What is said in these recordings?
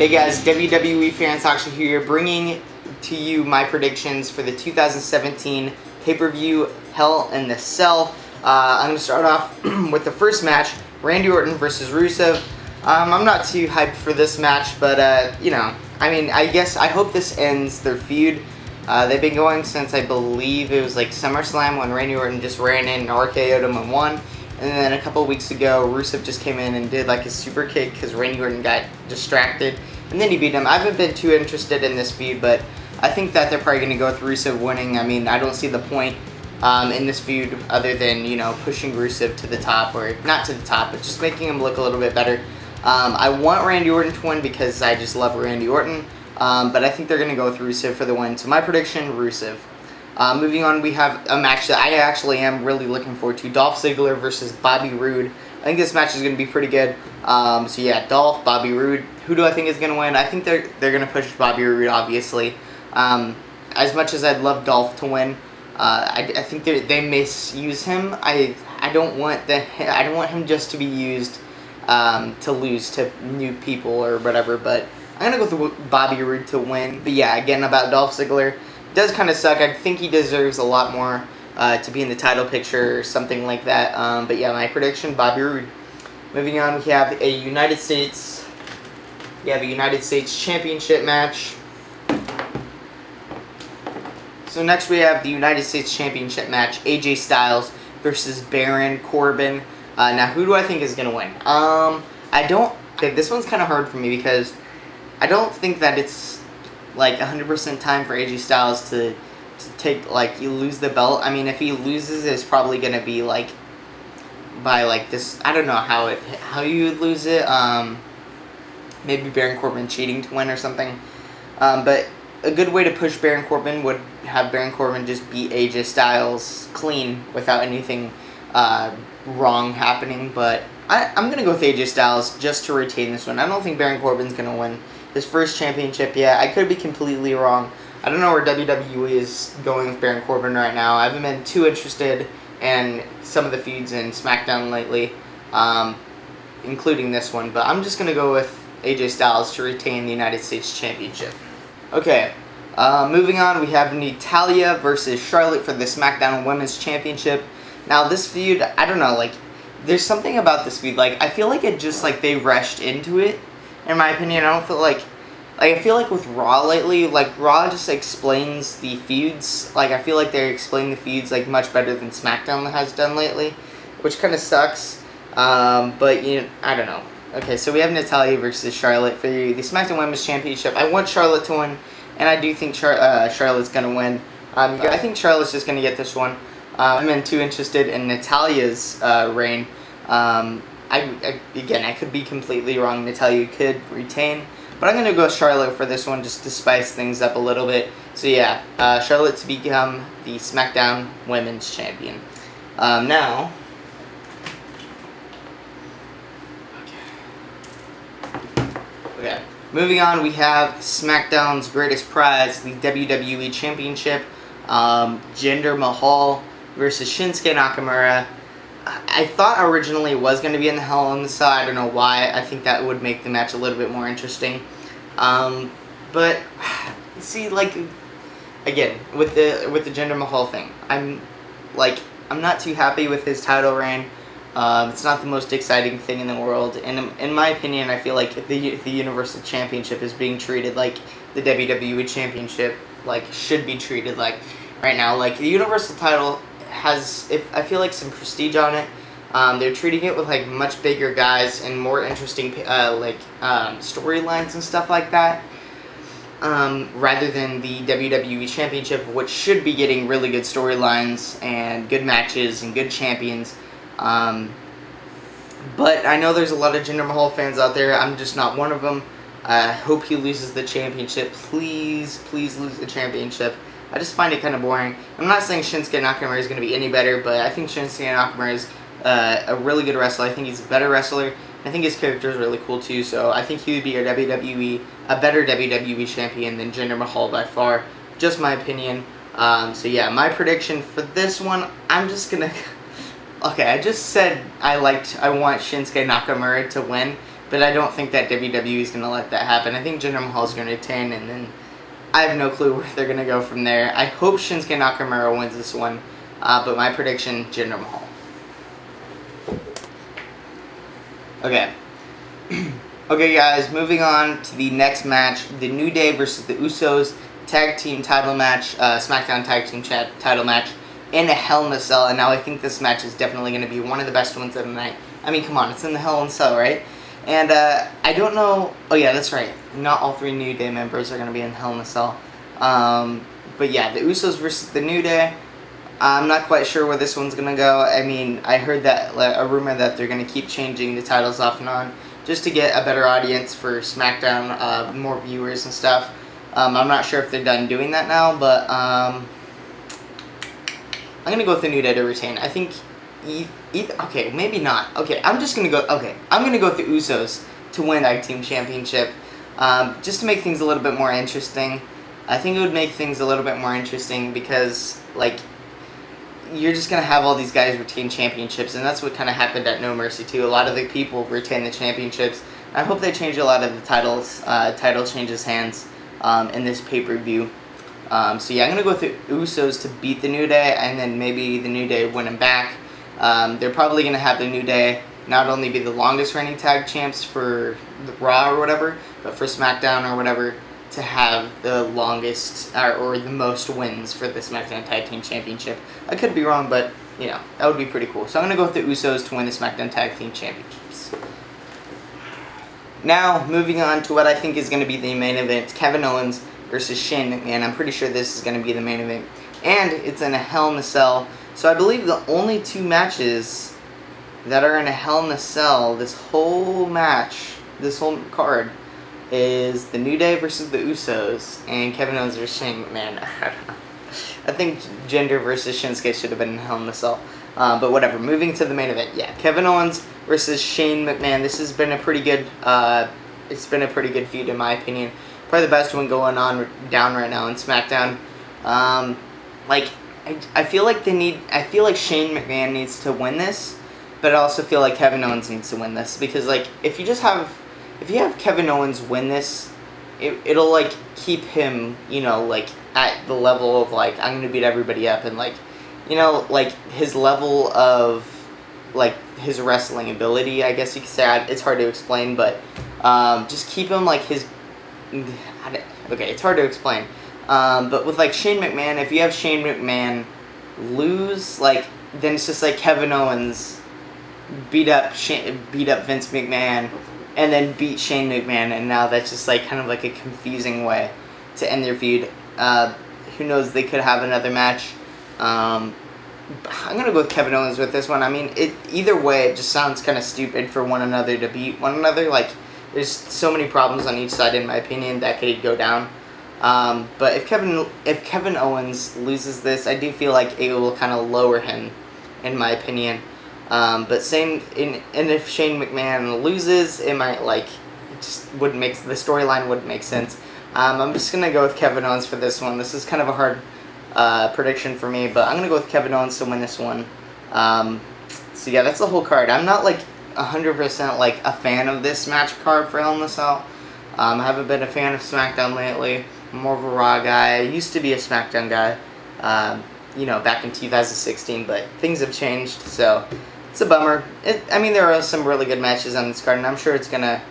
Hey guys, WWE Fan Sasha here, bringing to you my predictions for the 2017 pay-per-view Hell in the Cell. I'm going to start off with the first match, Randy Orton versus Rusev. I'm not too hyped for this match, but you know, I mean, I hope this ends their feud. They've been going since, I believe it was like SummerSlam, when Randy Orton just ran in and RKO'd him and won. And then a couple weeks ago, Rusev just came in and did like a super kick because Randy Orton got distracted. And then he beat him. I haven't been too interested in this feud, but I think that they're probably going to go with Rusev winning. I mean, I don't see the point in this feud other than, you know, pushing Rusev to the top, or not to the top, but just making him look a little bit better. I want Randy Orton to win because I just love Randy Orton, but I think they're going to go with Rusev for the win. So my prediction, Rusev. Moving on, we have a match that I actually am really looking forward to, Dolph Ziggler versus Bobby Roode. I think this match is going to be pretty good. So yeah, Dolph, Bobby Roode. Who do I think is going to win? I think they're going to push Bobby Roode, obviously. As much as I'd love Dolph to win, I think they misuse him. I don't want him just to be used to lose to new people or whatever. But I'm going to go with Bobby Roode to win. But yeah, again, about Dolph Ziggler, it does kind of suck. I think he deserves a lot more to be in the title picture or something like that. But yeah, my prediction, Bobby Roode. Moving on, we have a United States Championship match. So next we have the United States Championship match, AJ Styles versus Baron Corbin. Now, who do I think is going to win? Okay, this one's kind of hard for me because I don't think that it's like 100% time for AJ Styles to take, like, you lose the belt. I mean, if he loses, it's probably going to be like by like this, I don't know how you would lose it. Maybe Baron Corbin cheating to win or something. But a good way to push Baron Corbin would have Baron Corbin just beat AJ Styles clean without anything wrong happening. But I'm going to go with AJ Styles just to retain this one. I don't think Baron Corbin's going to win his first championship yet. I could be completely wrong. I don't know where WWE is going with Baron Corbin right now. I haven't been too interested in some of the feuds in SmackDown lately, including this one. But I'm just going to go with AJ Styles to retain the United States Championship. Okay, moving on, we have Natalya versus Charlotte for the SmackDown Women's Championship. Now, this feud, I don't know, like, there's something about this feud. Like, I feel like it just, like, they rushed into it, in my opinion. I don't feel like I feel like with Raw lately, like, Raw just explains the feuds. Like, I feel like they're explaining the feuds, like, much better than SmackDown has done lately, which kind of sucks. But, you know, I don't know. Okay, so we have Natalya versus Charlotte for the SmackDown Women's Championship. I want Charlotte to win, and I do think Charlotte's going to win. I think Charlotte's just going to get this one. I'm not too interested in Natalya's reign. Again, I could be completely wrong. Natalya could retain. But I'm going to go Charlotte for this one just to spice things up a little bit. So yeah, Charlotte to become the SmackDown Women's Champion. Now, okay, moving on, we have SmackDown's greatest prize, the WWE Championship. Jinder Mahal versus Shinsuke Nakamura. I thought originally it was going to be in the Hell in the Cell. I don't know why. I think that would make the match a little bit more interesting. But see, like, again, with the Jinder Mahal thing, I'm not too happy with his title reign. It's not the most exciting thing in the world, and in my opinion, I feel like the Universal Championship is being treated like the WWE Championship, like, should be treated like right now. Like, the Universal title has, I feel like, some prestige on it. They're treating it with, like, much bigger guys and more interesting storylines and stuff like that, rather than the WWE Championship, which should be getting really good storylines and good matches and good champions. But I know there's a lot of Jinder Mahal fans out there. I'm just not one of them. I hope he loses the championship. Please, please lose the championship. I just find it kind of boring. I'm not saying Shinsuke Nakamura is going to be any better, but I think Shinsuke Nakamura is a really good wrestler. I think he's a better wrestler. I think his character is really cool too, so I think he would be a better WWE champion than Jinder Mahal by far. Just my opinion. So yeah, my prediction for this one, I'm just going to... Okay, I just said I want Shinsuke Nakamura to win, but I don't think that WWE is going to let that happen. I think Jinder Mahal is going to retain, and then I have no clue where they're going to go from there. I hope Shinsuke Nakamura wins this one, but my prediction, Jinder Mahal. Okay. Okay, guys, moving on to the next match, the New Day versus the Usos tag team title match, SmackDown tag team title match in a Hell in a Cell, and now I think this match is definitely going to be one of the best ones of the night. I mean, come on, it's in the Hell in a Cell, right? And I don't know, oh yeah, that's right, not all 3 New Day members are going to be in Hell in a Cell. But yeah, the Usos versus the New Day, I'm not quite sure where this one's going to go. I mean, I heard that, a rumor that they're going to keep changing the titles off and on, just to get a better audience for SmackDown, more viewers and stuff. I'm not sure if they're done doing that now, but I'm going to go with the New Day to retain. I think, okay, maybe not. Okay, I'm just going to go, I'm going to go with the Usos to win Tag Team Championship, just to make things a little bit more interesting. I think it would make things a little bit more interesting because, like, you're just going to have all these guys retain championships, and that's what kind of happened at No Mercy too. A lot of the people retain the championships. I hope they change a lot of the titles, title changes hands in this pay-per-view. So yeah, I'm going to go with the Usos to beat the New Day, and then maybe the New Day win them back. They're probably going to have the New Day not only be the longest reigning tag champs for the Raw or whatever, but for SmackDown or whatever, to have the longest or the most wins for the SmackDown Tag Team Championship. I could be wrong, but, you know, that would be pretty cool. So I'm going to go with the Usos to win the SmackDown Tag Team Championships. Now, moving on to what I think is going to be the main event, Kevin Owens versus Shane McMahon. I'm pretty sure this is going to be the main event. And it's in a Hell in a Cell. So I believe the only 2 matches that are in a Hell in a Cell, this whole match, this whole card, is the New Day versus the Usos and Kevin Owens versus Shane McMahon. I think Jinder versus Shinsuke should have been in Hell in a Cell. But whatever, moving to the main event. Yeah, Kevin Owens versus Shane McMahon. This has been a pretty good, it's been a pretty good feud in my opinion. Probably the best one going on down right now in SmackDown. Like, I feel like Shane McMahon needs to win this, but I also feel like Kevin Owens needs to win this, because, like, if you have Kevin Owens win this, it'll, like, keep him, you know, like, at the level of, like, I'm going to beat everybody up, and, like, you know, like, his level of, like, his wrestling ability, I guess you could say. It's hard to explain, but just keep him, like, his, okay, it's hard to explain. But with, like, Shane McMahon, if you have Shane McMahon lose, like, then it's just, like, Kevin Owens beat up Vince McMahon, and then beat Shane McMahon, and now that's just, like, kind of like a confusing way to end their feud. Who knows, they could have another match. I'm going to go with Kevin Owens with this one. I mean, either way, it just sounds kind of stupid for one another to beat one another. Like, there's so many problems on each side, in my opinion, that could go down. But if Kevin Owens loses this, I do feel like it will kind of lower him, in my opinion. But if Shane McMahon loses, it might, like, it just wouldn't make, the storyline wouldn't make sense. I'm just gonna go with Kevin Owens for this one. This is kind of a hard prediction for me, but I'm gonna go with Kevin Owens to win this one. So yeah, that's the whole card. I'm not, like, 100% like a fan of this match card for Hell in a Cell. I haven't been a fan of SmackDown lately. I'm more of a Raw guy. I used to be a SmackDown guy, you know, back in 2016, but things have changed, so it's a bummer. I mean, there are some really good matches on this card, and I'm sure it's gonna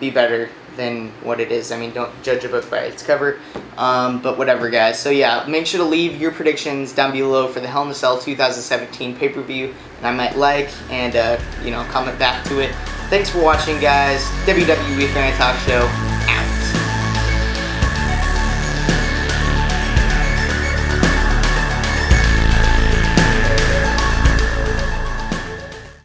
be better than what it is. I mean, don't judge a book by its cover, but whatever, guys. So yeah, make sure to leave your predictions down below for the Hell in a Cell 2017 pay-per-view, and I might like and you know, comment back to it. Thanks for watching, guys. WWE Fan Talk Show.